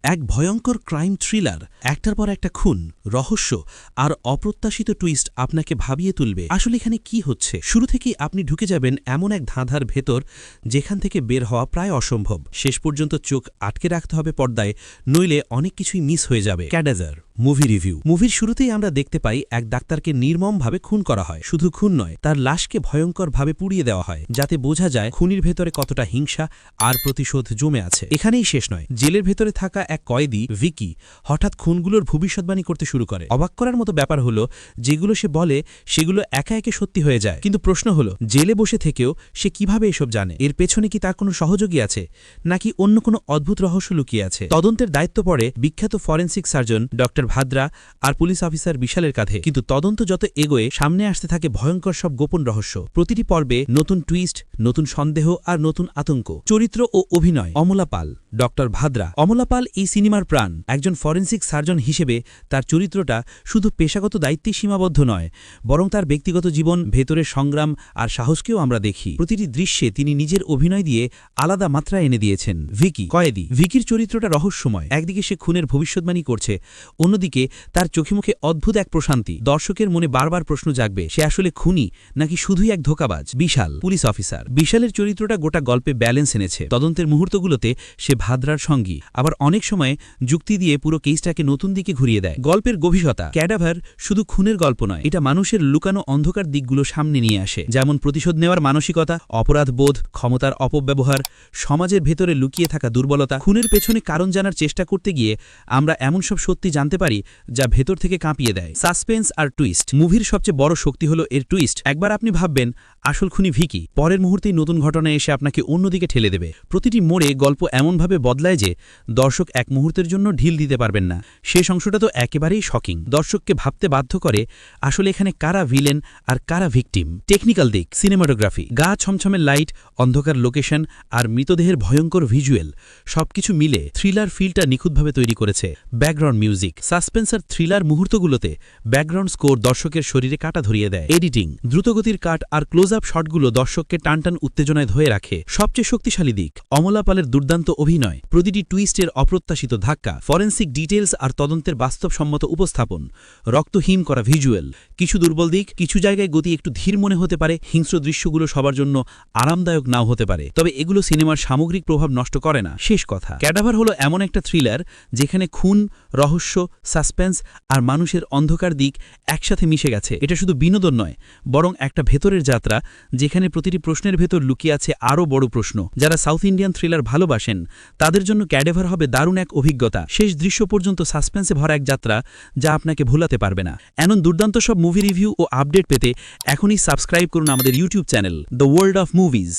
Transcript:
এক ভয়ঙ্কর crime thriller, একটার পর একটা খুন, রহস্য আর অপ্রত্যাশিত টুইস্ট আপনাকে ভাবিয়ে তুলবে। আসলে এখানে কি হচ্ছে? শুরু থেকেই আপনি ঢুকে যাবেন এমন এক ধাঁধার ভেতর যেখান থেকে বের হওয়া প্রায় অসম্ভব। শেষ পর্যন্ত চোখ আটকে রাখতে হবে পর্দায়, নইলে অনেক কিছুই মিস হয়ে যাবে। Cadaver movie review. মুভির শুরুতেই আমরা দেখতে পাই এক ডাক্তারকে নির্মমভাবে খুন করা হয়। শুধু খুন নয়, তার লাশকে ভয়ঙ্করভাবে পুড়িয়ে দেওয়া হয়, যাতে বোঝা যায় খুনির ভেতরে কতটা হিংসা আর প্রতিশোধ জমে আছে। এখানেই শেষ নয়, জেলের ভেতরে থাকা এক কয়েদি ভিকি হঠাৎ খুনগুলোর ভবিষ্যৎবাণী করতে শুরু করে। অবাক করার মতো ব্যাপার হলো, যেগুলো সে বলে সেগুলো একা একে সত্যি হয়ে যায়। কিন্তু প্রশ্ন হলো, জেলে বসে থেকেও সে কিভাবে এসব জানে? এর পেছনে কি তার কোনো সহযোগী আছে, নাকি অন্য কোনো অদ্ভুত রহস্য লুকিয়ে আছে? তদন্তের দায়িত্ব পড়ে বিখ্যাত ফরেনসিক সার্জন ডক্টর ভাদ্রা আর পুলিশ অফিসার বিশালের কাঁধে। কিন্তু তদন্ত যত এগোয়, সামনে আসতে থাকে ভয়ঙ্কর সব গোপন রহস্য। প্রতিটি পর্বে নতুন টুইস্ট, নতুন সন্দেহ আর নতুন আতঙ্ক। চরিত্র ও অভিনয়। অমলা পাল, ডক্টর ভাদ্রা। অমলা পাল এই সিনেমার প্রাণ। একজন ফরেনসিক সার্জন হিসেবে তার চরিত্রটা শুধু পেশাগত দায়িত্বেই সীমাবদ্ধ নয়, বরং তার ব্যক্তিগত জীবন, ভেতরের সংগ্রাম আর সাহসকেও আমরা দেখি। প্রতিটি দৃশ্যে তিনি নিজের অভিনয় দিয়ে আলাদা মাত্রা এনে দিয়েছেন। ভিকি, কয়েদি। ভিকির চরিত্রটা রহস্যময়। একদিকে সে খুনের ভবিষ্যৎবাণী করছে, অন্যদিকে তার চোখে মুখে অদ্ভুত এক প্রশান্তি। দর্শকের মনে বারবার প্রশ্ন জাগবে, সে আসলে খুনি নাকি শুধুই এক ধোঁকাবাজ? বিশাল, পুলিশ অফিসার। বিশালের চরিত্রটা গোটা গল্পে ব্যালেন্স এনেছে। তদন্তের মুহূর্তগুলোতে সে ভাদ্রার সঙ্গী, আবার অনেক সময় যুক্তি দিয়ে পুরো কেসটাকে নতুন দিকে ঘুরিয়ে দেয়। গল্পের গভীরতা। ক্যাডাভার শুধু খুনের গল্প নয়, এটা মানুষের লুকানো অন্ধকার দিকগুলো সামনে নিয়ে আসে, যেমন প্রতিশোধ নেওয়ার মানসিকতা, অপরাধ বোধ, ক্ষমতার অপব্যবহার, সমাজের ভেতরে লুকিয়ে থাকা দুর্বলতা। খুনের পেছনে কারণ জানার চেষ্টা করতে গিয়ে আমরা এমন সব সত্যি জানতে পারি যা ভেতর থেকে কাঁপিয়ে দেয়। সাসপেন্স আর টুইস্ট। মুভির সবচেয়ে বড় শক্তি হলো এর টুইস্ট। একবার আপনি ভাববেন আসল খুনি ভিকি, পরের মুহূর্তেই নতুন ঘটনা এসে আপনাকে অন্যদিকে ঠেলে দেবে। প্রতিটি মোড়ে গল্প এমনভাবে বদলায় যে দর্শক এক মুহূর্তের জন্য ঢিল দিতে পারবেন না। শেষ অংশটা তো একেবারেই শকিং। দর্শককে ভাবতে বাধ্য করে আসলে এখানে কারা ভিলেন আর কারা ভিকটিম। টেকনিক্যাল দিক। সিনেমাটোগ্রাফি। গা ছমছমে লাইট, অন্ধকার লোকেশন আর মৃতদেহের ভয়ঙ্কর ভিজুয়াল, সবকিছু মিলে থ্রিলার ফিলটা নিখুঁতভাবে তৈরি করেছে। Background music. সাসপেন্স আর থ্রিলার মুহূর্তগুলোতে ব্যাকগ্রাউন্ড স্কোর দর্শকের শরীরে কাটা ধরিয়ে দেয়। এডিটিং। দ্রুতগতির কাট আর ক্লোজ আপ শটগুলো দর্শককে টানটান উত্তেজনায় ধরে রাখে। সবচেয়ে শক্তিশালী দিক, অমলা পালের দুর্দান্ত অভিনয়, প্রতিটি টুইস্টের অপ্রত্যাশিত ধাক্কা, ফরেনসিক ডিটেলস আর তদন্তের বাস্তবসম্মত উপস্থাপন, রক্তহীন করা ভিজুয়াল। কিছু দুর্বল দিক, কিছু জায়গায় গতি একটু ধীর মনে হতে পারে, হিংস্র দৃশ্যগুলো সবার জন্য আরামদায়ক নাও হতে পারে, তবে এগুলো সিনেমার সামগ্রিক প্রভাব নষ্ট করে না। শেষ কথা, ক্যাডাভার হলো এমন একটা থ্রিলার যেখানে খুন, রহস্য, সাসপেন্স আর মানুষের অন্ধকার দিক একসাথে মিশে গেছে। এটা শুধু বিনোদন নয়, বরং একটা ভেতরের যাত্রা, যেখানে প্রতিটি প্রশ্নের ভেতর লুকিয়ে আছে আরও বড় প্রশ্ন। যারা সাউথ ইন্ডিয়ান থ্রিলার ভালোবাসেন তাদের জন্য ক্যাডাভার হবে দারুণ এক অভিজ্ঞতা। শেষ দৃশ্য পর্যন্ত সাসপেন্সে ভরা এক যাত্রা যা আপনাকে ভোলাতে পারবে না। এমন দুর্দান্ত সব মুভি রিভিউ ও আপডেট পেতে এখনই সাবস্ক্রাইব করুন আমাদের YouTube channel the world of movies.